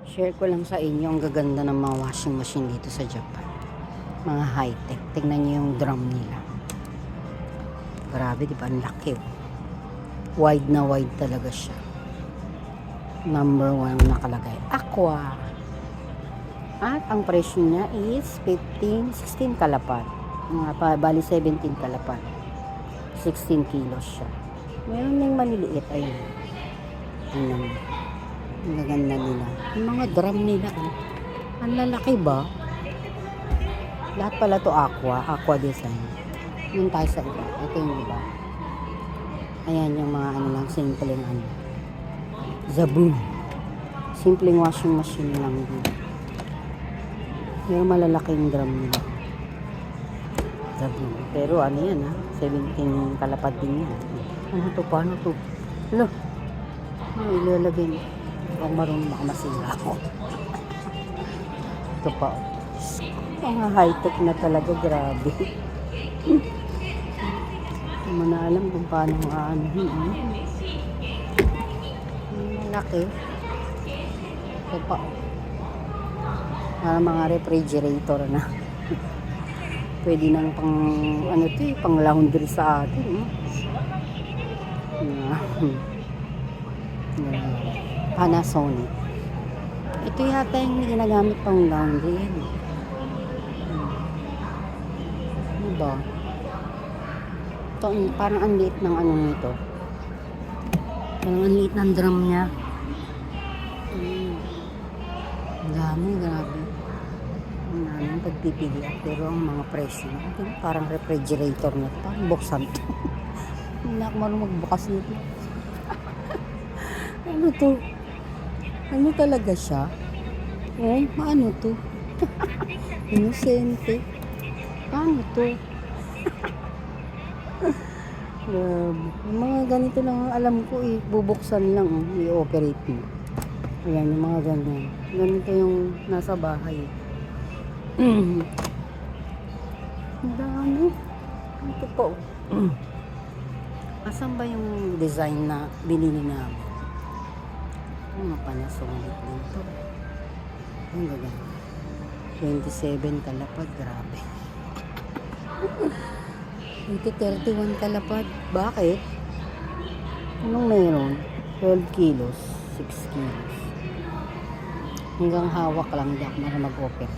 Share ko lang sa inyo ang gaganda ng mga washing machine dito sa Japan. Mga high-tech. Tingnan niyo yung drum nila. Grabe, di ba? Ang laki. Wide na wide talaga siya. Number 1 nakalagay. Aqua. At ang presyo niya is 16 kalapad. Bali 17 kalapad. 16 kilos siya. Meron ding maliliit. Ayun. Tingnan mo. Ang gaganda nila. Yung mga drum nila, ang lalaki ba? Lahat pala to aqua design. Yun tayo sa iba. Ito yung iba. Ayan yung mga ano lang, simpleng ano. Zaboom. Simpleng washing machine lang din. Pero malalaking drum nila. Zaboom. Pero ano yan ha? 17 kalapad din yan. Ano to? Paano to? Alo. Ano ilalagay mo? Kung marunong baka masira ako. Ito pa. Mga high-tech na talaga. Grabe. Hindi mo na alam kung paano aanuhin. Malaki. Ito pa. Mga refrigerator na. Pwede nang pang ano ito pang laundry sa atin. Panasonic. Ito yata yung ginagamit pang laundry. Ano ba? Ito, parang ang liit ng ano nito. Parang ang liit ng drum niya. Ang dami, grabe. Ang daming pagpipilian. Pero ang mga presyo, parang refrigerator na ito. Parang buksan ito. Hindi na ako marunong magbukas nito. Ano to? Ano talaga siya? Paano to? Inosente. Paano to? Yung mga ganito lang alam ko bubuksan lang i-operate mo. Ayan yung mga ganyan. Ganito yung nasa bahay. Ang dami. Ito po. Asan ba yung design na binili namin? Mga Panasonic din to. Ang gaganda. 27 kalapad. Grabe. Ito 31 kalapad. Bakit? Anong meron? 12 kilos. 6 kilos. Hanggang hawak lang. Di ako marunong mag-open.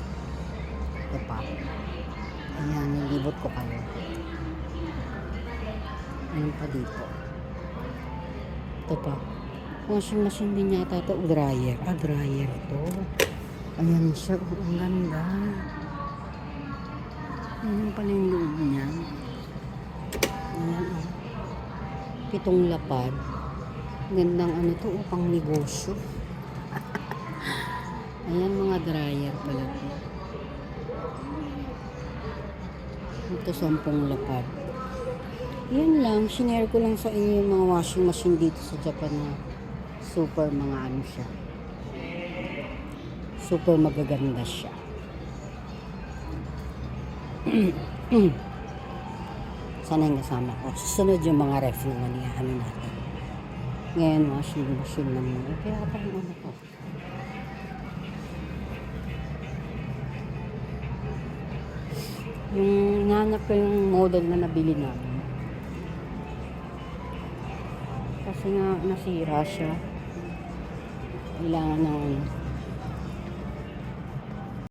Ito pa. Ayan. Nilibot ko kayo. Ayan pa dito. Ito pa. Washing machine din yata ito. Dryer. Dryer ito. Ayan siya. Ang ganda. Ayan pala yung loob niya. Ayan o. 7 lapad. Gandang ano to. Pang negosyo. Ayan mga dryer pala ito. Ito 10 lapad. Yan lang. Sinare ko lang sa inyo yung mga washing machine dito sa Japan na super mga ano siya. Super magaganda siya. Sana yung kasama ko. Susunod yung mga ref naman ano natin. Ngayon washing machine naman. Kaya pa yung ano ko. Yung nanap ko yung model na nabili namin. Kasi nga nasira siya. Kailangan ng